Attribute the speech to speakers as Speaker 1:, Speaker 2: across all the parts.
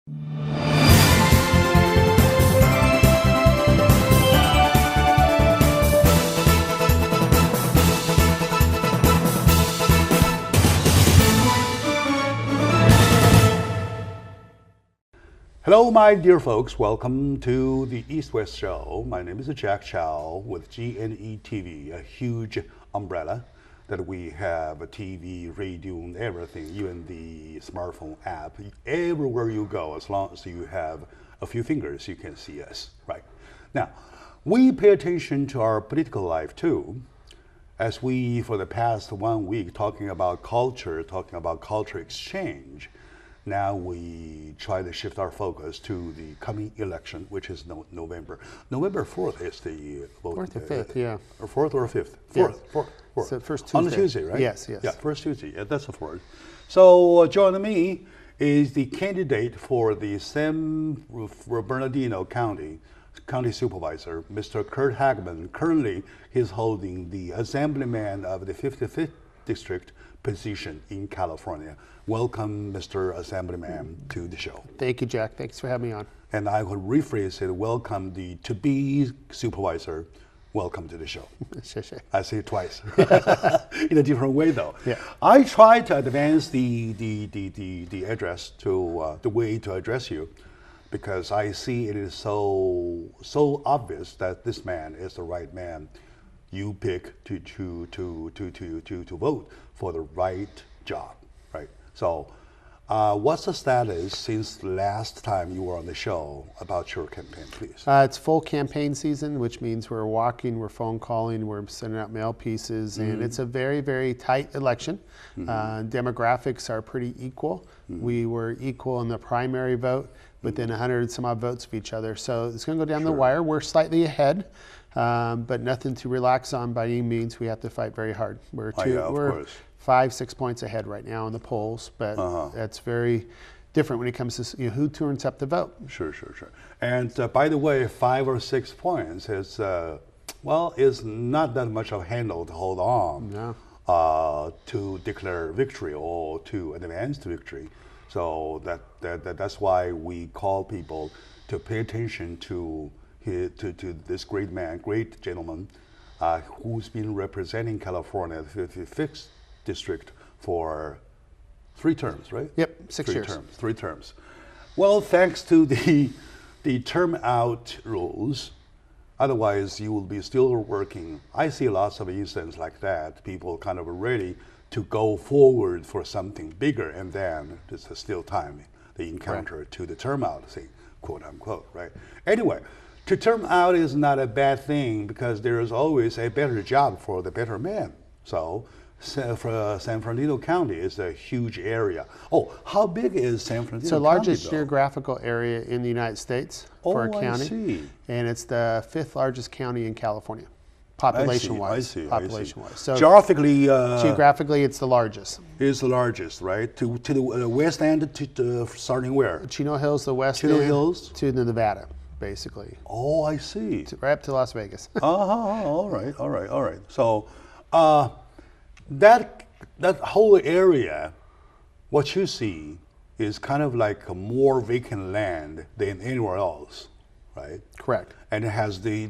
Speaker 1: Hello, my dear folks. Welcome to the East-West Show. My name is Jack Chow with G&E TV, a huge umbrella that we have a TV, radio, and everything, even the smartphone app. Everywhere you go, as long as you have a few fingers, you can see us. Right. Now, we pay attention to our political life too, as we, for the past 1 week, talking about culture exchange. Now we try to shift our focus to the coming election, which is November. November 4th is the vote.
Speaker 2: 4th or 5th, yeah.
Speaker 1: Or 4th or 5th? 4th.
Speaker 2: Yeah.
Speaker 1: 4th.
Speaker 2: So first Tuesday.
Speaker 1: On the Tuesday, right?
Speaker 2: Yes.
Speaker 1: Yeah, first Tuesday. Yeah, that's the 4th. So joining me is the candidate for the Bernardino County Supervisor, Mr. Curt Hagman. Currently, he's holding the Assemblyman of the 55th District position in California. Welcome, Mr. Assemblyman, to the show.
Speaker 2: Thank you, Jack. Thanks for having me on.
Speaker 1: And I would rephrase it, welcome the to-be supervisor. Welcome to the show. I say it twice, in a different way though.
Speaker 2: Yeah.
Speaker 1: I try to advance the address to the way to address you, because I see it is so obvious that this man is the right man you pick to vote for the right job, right? So, what's the status since last time you were on the show about your campaign, please?
Speaker 2: It's full campaign season, which means we're walking, we're phone calling, we're sending out mail pieces, and it's a very, very tight election. Demographics are pretty equal. We were equal in the primary vote, within 100 and some odd votes of each other. So it's going to go down the wire. We're slightly ahead, but nothing to relax on by any means. We have to fight very hard. We're 5-6 points ahead right now in the polls, but that's very different when it comes to who turns up the vote.
Speaker 1: Sure. And by the way, 5 or 6 points is is not that much of a handle to hold on to declare victory or to advance to victory. So that's why we call people to pay attention to this great man, great gentleman, who's been representing California, the 55th District, for 3 terms, right?
Speaker 2: Yep, 6 years.
Speaker 1: 3 terms. Well, thanks to the term out rules, otherwise you will be still working. I see lots of instances like that. People kind of ready to go forward for something bigger, and then there's still time they encounter to the term out thing, quote unquote, right? Anyway, to term out is not a bad thing, because there is always a better job for the better man. So for San Bernardino County is a huge area. Oh, how big is San Bernardino County?
Speaker 2: It's the largest geographical area in the United States for a county.
Speaker 1: I see.
Speaker 2: And it's the 5th largest county in California, population-wise. So geographically, it's the largest.
Speaker 1: It's the largest, right? To the west end, starting where?
Speaker 2: Chino Hills, the west
Speaker 1: Chino
Speaker 2: end,
Speaker 1: Hills
Speaker 2: to Nevada, basically.
Speaker 1: Oh, I see.
Speaker 2: Right up to Las Vegas.
Speaker 1: All right. So, that whole area, what you see is kind of like more vacant land than anywhere else, right?
Speaker 2: Correct.
Speaker 1: And it has the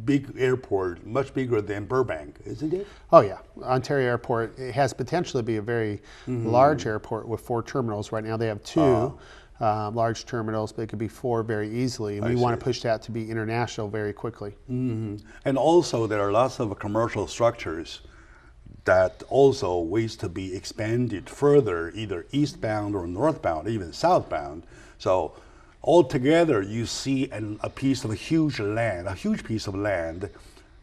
Speaker 1: big airport, much bigger than Burbank, isn't it?
Speaker 2: Oh yeah, Ontario Airport. It has potential to be a very large airport with 4 terminals. Right now they have 2 large terminals, but it could be 4 very easily. And we want to push that to be international very quickly.
Speaker 1: And also there are lots of commercial structures that also ways to be expanded further, either eastbound or northbound, even southbound. So altogether, you see a piece of huge piece of land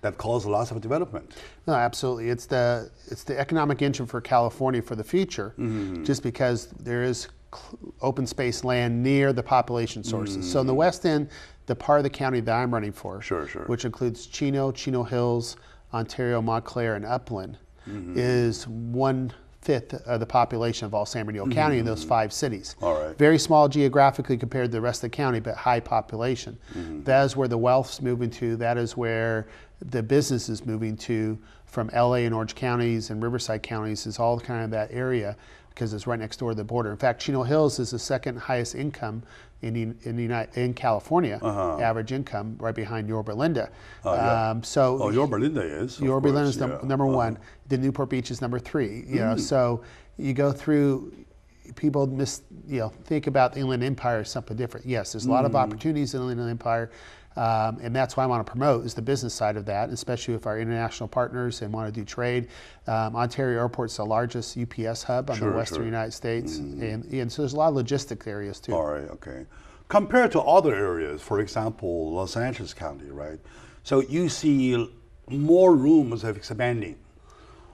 Speaker 1: that calls lots of development.
Speaker 2: No, absolutely. It's the economic engine for California for the future, just because there is open space land near the population sources. So in the west end, the part of the county that I'm running for, which includes Chino Hills, Ontario, Montclair, and Upland, is 1/5 of the population of all San Bernardino County in those 5 cities.
Speaker 1: All right.
Speaker 2: Very small geographically compared to the rest of the county, but high population. That is where the wealth's moving to. That is where the business is moving to, from LA and Orange counties and Riverside counties, is all kind of that area. because it's right next door to the border. In fact, Chino Hills is the second highest income in California, average income, right behind Yorba Linda.
Speaker 1: Yorba Linda is.
Speaker 2: Yorba Linda is number one. The Newport Beach is number 3. You know, so you go through. People think about the Inland Empire as something different. Yes, there's a lot of opportunities in the Inland Empire, and that's what I want to promote is the business side of that, especially with our international partners and want to do trade. Ontario Airport's the largest UPS hub on the western United States, and so there's a lot of logistic areas too.
Speaker 1: All right, okay. Compared to other areas, for example, Los Angeles County, right? So you see more rooms of expanding,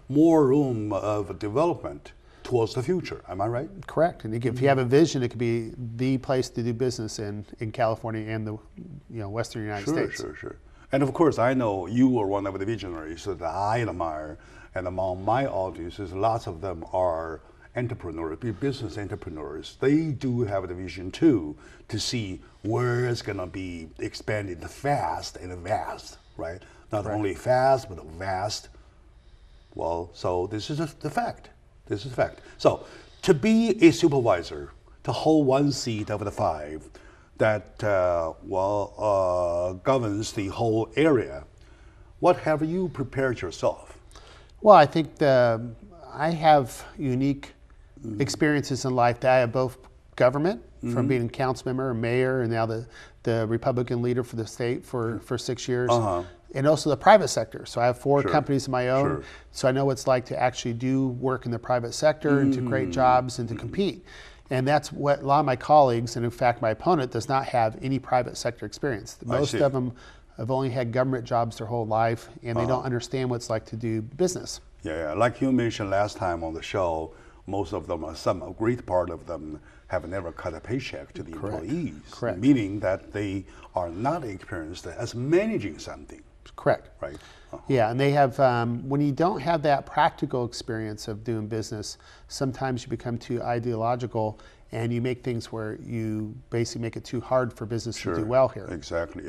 Speaker 1: more room of development towards the future. Am I right?
Speaker 2: Correct. And if you have a vision, it could be the place to do business in California and the western United States.
Speaker 1: Sure. And of course, I know you are one of the visionaries that I admire, and among my audiences, lots of them are entrepreneurs, business entrepreneurs. They do have the vision too to see where it's going to be expanded fast and vast, right? Not only fast, but vast. Well, so this is the fact. This is a fact. So, to be a supervisor, to hold one seat of the 5 that governs the whole area, what have you prepared yourself?
Speaker 2: Well, I think I have unique experiences in life that I have both government, from being a council member, a mayor, and now the Republican leader for the state for 6 years. And also the private sector. So I have 4 companies of my own. So I know what it's like to actually do work in the private sector and to create jobs and to compete. And that's what a lot of my colleagues, and in fact my opponent, does not have any private sector experience. Most of them have only had government jobs their whole life, and they don't understand what it's like to do business.
Speaker 1: Yeah, like you mentioned last time on the show, most of them, a great part of them, have never cut a paycheck to the employees. Meaning that they are not experienced as managing something.
Speaker 2: Correct.
Speaker 1: Right.
Speaker 2: Yeah, and they have, when you don't have that practical experience of doing business, sometimes you become too ideological and you make things where you basically make it too hard for business to do well here.
Speaker 1: Exactly.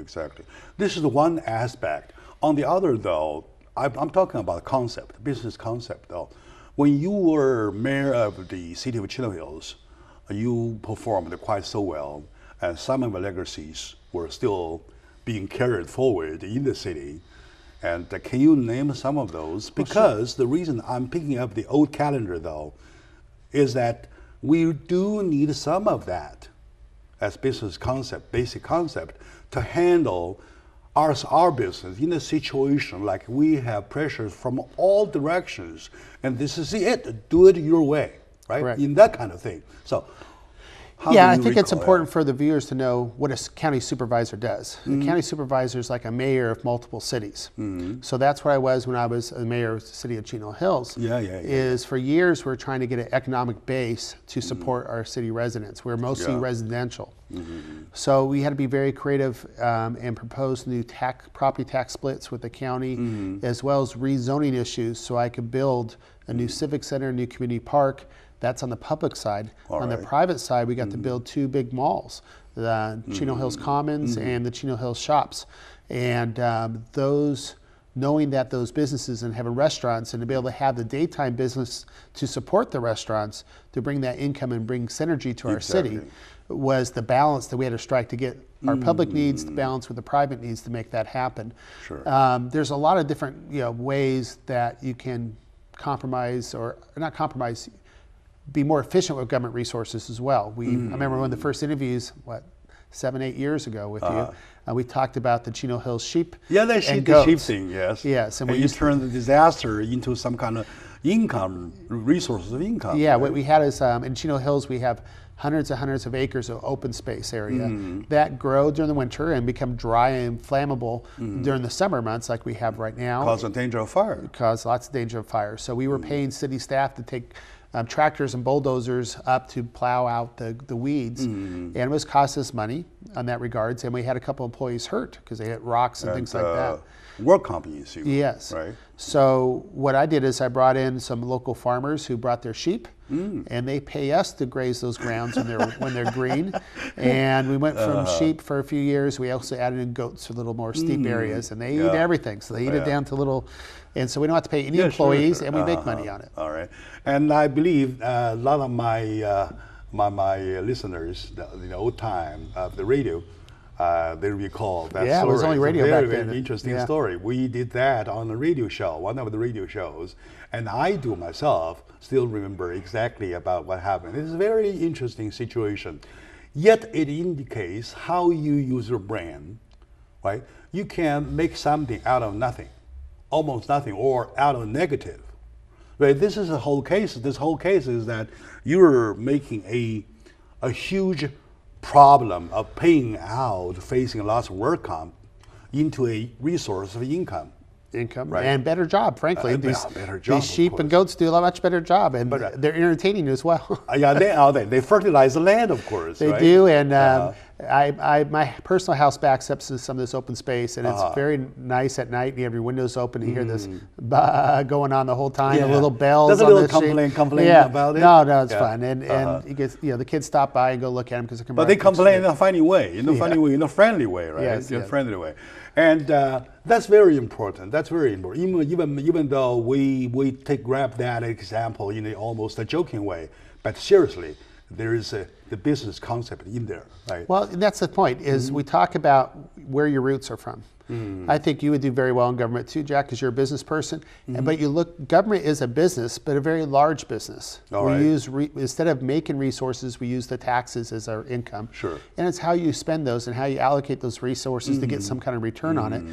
Speaker 1: This is the one aspect. On the other, though, I'm talking about concept, business concept, though. When you were mayor of the city of Chino Hills, you performed quite so well, and some of the legacies were still being carried forward in the city. And can you name some of those? Because the reason I'm picking up the old calendar, though, is that we do need some of that as business concept, basic concept, to handle our business in a situation like we have pressures from all directions, and this is it. Do it your way, right? In that kind of thing. So.
Speaker 2: Yeah, I think it's important for the viewers to know what a county supervisor does. The county supervisor is like a mayor of multiple cities. So that's what I was when I was a mayor of the city of Chino Hills. Is for years we're trying to get an economic base to support our city residents. We're mostly residential. So we had to be very creative and propose new property tax splits with the county, as well as rezoning issues so I could build a new civic center, a new community park. That's on the public side. On the private side, we got to build 2 big malls, the Chino Hills Commons and the Chino Hills Shops. And knowing that those businesses and having restaurants and to be able to have the daytime business to support the restaurants, to bring that income and bring synergy to our city, was the balance that we had to strike to get our public needs to balance with the private needs to make that happen. There's a lot of different ways that you can compromise, or not compromise, be more efficient with government resources as well. I remember one of the first interviews, 7-8 years ago with you, we talked about the Chino Hills sheep.
Speaker 1: Yeah, the sheep thing,
Speaker 2: yes.
Speaker 1: And you turned the disaster into some kind of income, resources of income.
Speaker 2: Yeah, what we had is, in Chino Hills, we have hundreds and hundreds of acres of open space area that grow during the winter and become dry and flammable during the summer months like we have right now.
Speaker 1: Cause a danger of fire.
Speaker 2: Cause lots of danger of fire. So we were paying city staff to take tractors and bulldozers up to plow out the weeds, and it was cost us money on that regards, and we had a couple employees hurt because they hit rocks and things like that.
Speaker 1: Work comp issue.
Speaker 2: Yes.
Speaker 1: Right.
Speaker 2: So what I did is I brought in some local farmers who brought their sheep, and they pay us to graze those grounds when they're green. And we went from sheep for a few years. We also added in goats for little more steep areas, and they eat everything. So they eat it down to little, and so we don't have to pay any employees, and we make money on it.
Speaker 1: All right, and I believe a lot of my my listeners, the old time of the radio, they recall that story.
Speaker 2: Yeah, it was only radio
Speaker 1: back then.
Speaker 2: Very
Speaker 1: interesting story. We did that on a radio show, one of the radio shows, and I do myself still remember exactly about what happened. It's a very interesting situation. Yet it indicates how you use your brain, right? You can make something out of nothing, almost nothing, or out of negative. Right? This is the whole case. This whole case is that you're making a huge problem of paying out, facing lots of work comp into a resource of income. Right.
Speaker 2: And better job, frankly. These sheep and goats do a much better job, and they're entertaining as well.
Speaker 1: Yeah, they fertilize the land, of course.
Speaker 2: They do, and my personal house backs up to some of this open space, and it's very nice at night. You have your windows open, and you hear this going on the whole time. A little bells.
Speaker 1: Does a little complain about it?
Speaker 2: No, it's fun, and you get, the kids stop by and go look at them because they come.
Speaker 1: But they complain in a funny way, in a friendly way, right?
Speaker 2: Yes,
Speaker 1: in a friendly way, and that's very important. That's very important. Even though we grab that example in almost a joking way, but seriously, there is the business concept in there, right?
Speaker 2: Well, that's the point, is we talk about where your roots are from. I think you would do very well in government too, Jack, because you're a business person. But you look, government is a business, but a very large business. Use, instead of making resources, we use the taxes as our income.
Speaker 1: Sure.
Speaker 2: And it's how you spend those and how you allocate those resources to get some kind of return on it.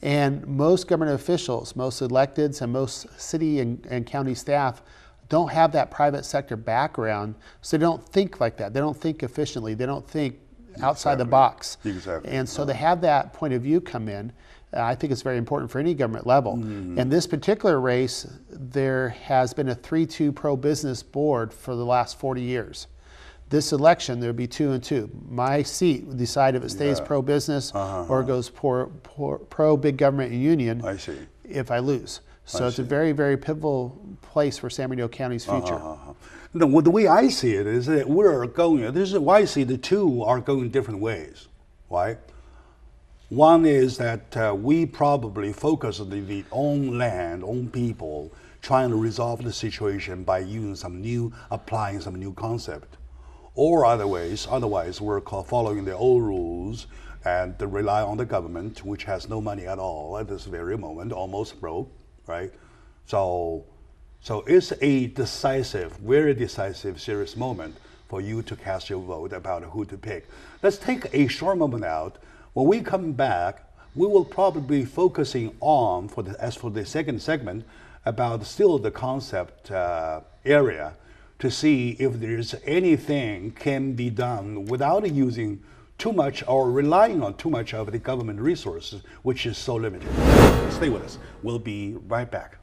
Speaker 2: And most government officials, most electeds, and most city and county staff don't have that private sector background, so they don't think like that. They don't think efficiently. They don't think outside the box.
Speaker 1: Exactly.
Speaker 2: And so to have that point of view come in, I think it's very important for any government level. In this particular race, there has been a 3-2 pro-business board for the last 40 years. This election, there'll be 2 and 2. My seat will decide if it stays pro-business or goes pro-big government and union.
Speaker 1: I see.
Speaker 2: If I lose. So it's a very, very pivotal place for San Bernardino County's future.
Speaker 1: The way I see it is that we're going, this is why I see the two are going different ways, right? One is that we probably focus on the own land, own people, trying to resolve the situation by using applying some new concept. Or otherwise we're following the old rules and rely on the government, which has no money at all at this very moment, almost broke, right? So it's a very decisive, serious moment for you to cast your vote about who to pick. Let's take a short moment out. When we come back, we will probably be focusing on, as for the second segment, about still the concept area to see if there's anything can be done without using too much or relying on too much of the government resources, which is so limited. Stay with us. We'll be right back.